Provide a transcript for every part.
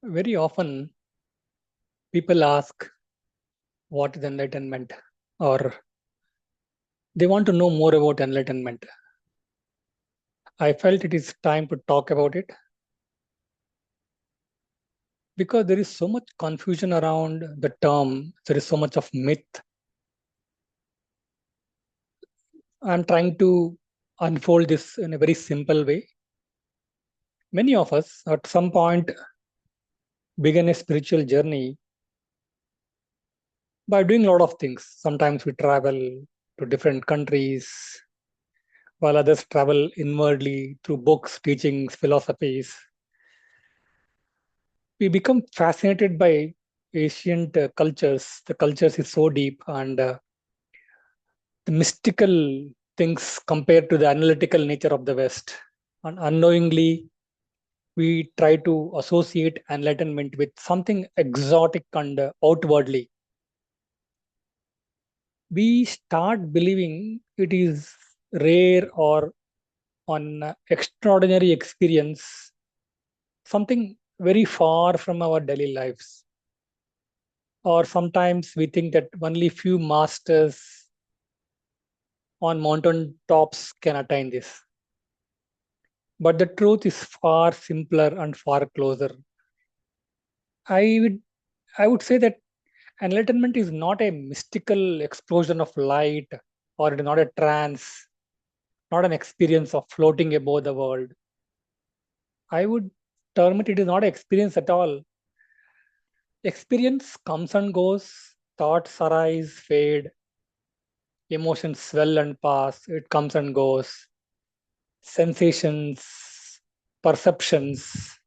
Very often, people ask what is enlightenment, or they want to know more about enlightenment. I felt it is time to talk about it because there is so much confusion around the term, there is so much of myth. I'm trying to unfold this in a very simple way. Many of us, at some point, begin a spiritual journey by doing a lot of things. Sometimes we travel to different countries, while others travel inwardly through books, teachings, philosophies. We become fascinated by ancient cultures. The cultures is so deep, and the mystical things compared to the analytical nature of the West. And unknowingly, we try to associate enlightenment with something exotic and outwardly. We start believing it is rare or an extraordinary experience, something very far from our daily lives. Or sometimes we think that only few masters on mountain tops can attain this. But the truth is far simpler and far closer. I would I would say that enlightenment is not a mystical explosion of light, or it is not a trance, not an experience of floating above the world. I would term it is not an experience at all. Experience comes and goes, thoughts arise, fade, emotions swell and pass, it comes and goes. Sensations, perceptions,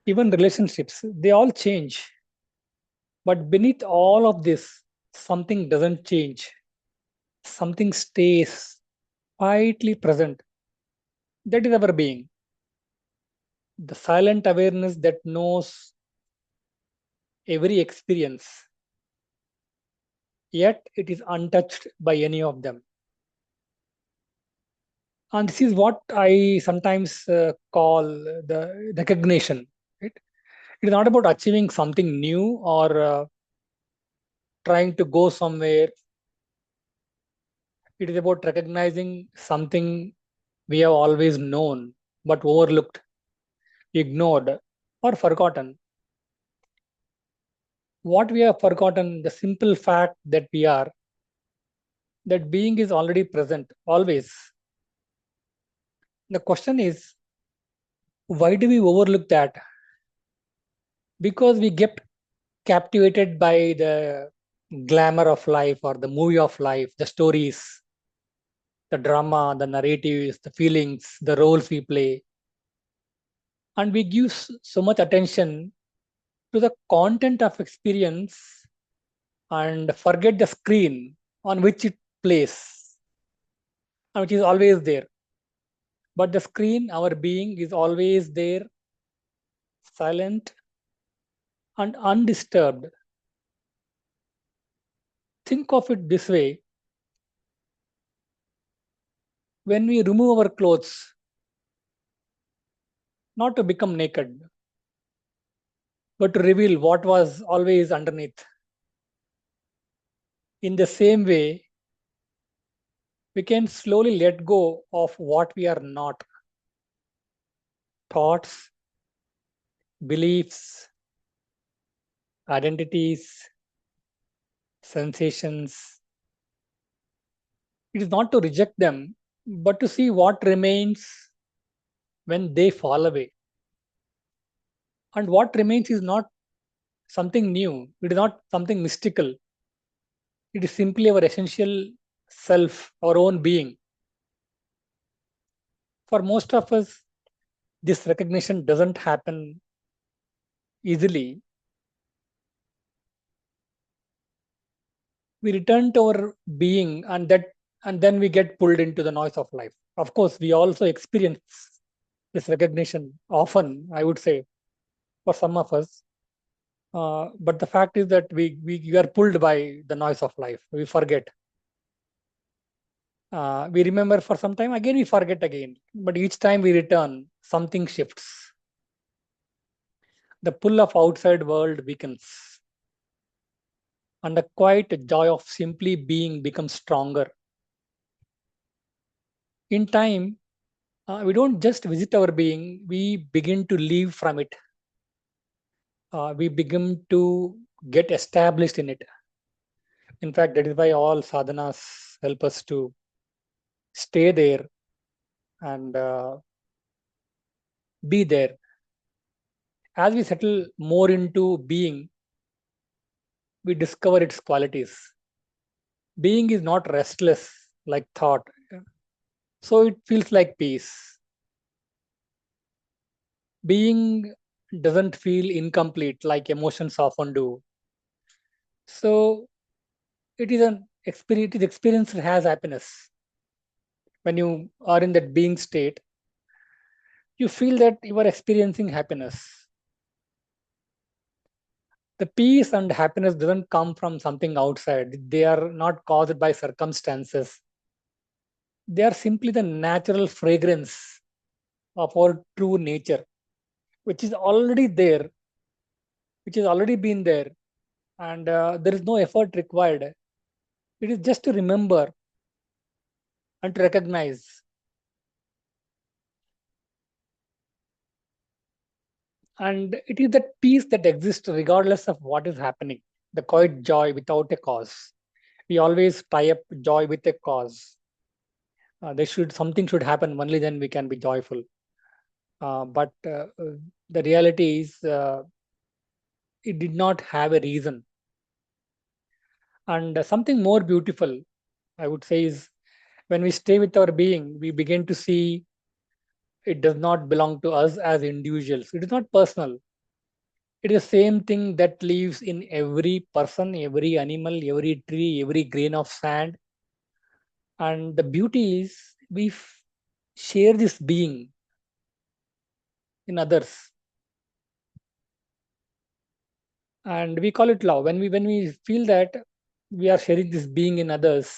even relationships, they all change. But beneath all of this, something doesn't change. Something stays quietly present. That is our being. The silent awareness that knows every experience, yet it is untouched by any of them. And this is what I sometimes call the recognition. Right? It is not about achieving something new or trying to go somewhere. It is about recognizing something we have always known but overlooked, ignored, or forgotten. What we have forgotten, the simple fact that we are, that being is already present, always. The question is, why do we overlook that? Because we get captivated by the glamour of life or the movie of life, the stories, the drama, the narratives, the feelings, the roles we play. And we give so much attention to the content of experience and forget the screen on which it plays and which is always there. But the screen, our being, is always there, silent and undisturbed. Think of it this way: when we remove our clothes, not to become naked, but to reveal what was always underneath. In the same way, we can slowly let go of what we are not: thoughts, beliefs, identities, sensations. It is not to reject them, but to see what remains when they fall away. And what remains is not something new, it is not something mystical. It is simply our essential self, our own being. For most of us, this recognition doesn't happen easily. We return to our being, and then we get pulled into the noise of life. Of course, we also experience this recognition often, I would say, for some of us. But the fact is that we are pulled by the noise of life. We forget. We remember for some time, again we forget again. But each time we return, something shifts. The pull of outside world weakens, and the quiet joy of simply being becomes stronger. In time, we don't just visit our being, we begin to live from it. We begin to get established in it. In fact, that is why all sadhanas help us to stay there and be there. As we settle more into being, we discover its qualities. Being is not restless like thought, so it feels like peace. Being doesn't feel incomplete like emotions often do. So it is an experience, it is experienced as happiness. When you are in that being state, you feel that you are experiencing happiness. The peace and happiness doesn't come from something outside. They are not caused by circumstances. They are simply the natural fragrance of our true nature, which is already there, which has already been there, and there is no effort required. It is just to remember and to recognize. And it is that peace that exists regardless of what is happening, the quiet joy without a cause. We always tie up joy with a cause. There should something should happen, only then we can be joyful. But the reality is, it did not have a reason. And something more beautiful, I would say, is when we stay with our being, we begin to see it does not belong to us as individuals. It is not personal. It is the same thing that lives in every person, every animal, every tree, every grain of sand. And the beauty is share this being in others, and we call it love. When we feel that we are sharing this being in others,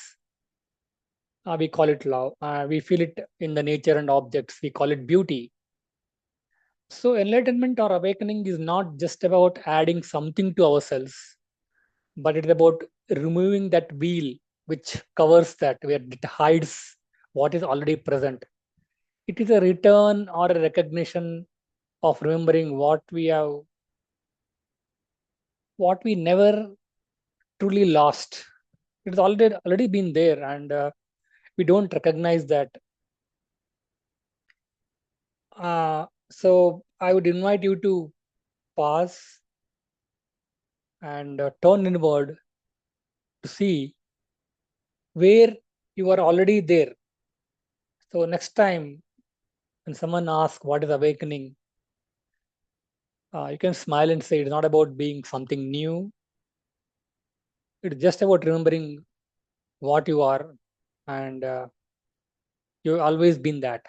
we call it love. We feel it in the nature and objects. We call it beauty. So enlightenment or awakening is not just about adding something to ourselves, but it's about removing that veil which covers that, where it hides what is already present. It is a return or a recognition of remembering what we never truly lost. It's already been there, and we don't recognize that. So I would invite you to pause and turn inward to see where you are already there. So next time when someone asks what is awakening, you can smile and say it's not about being something new. It's just about remembering what you are, and you've always been that.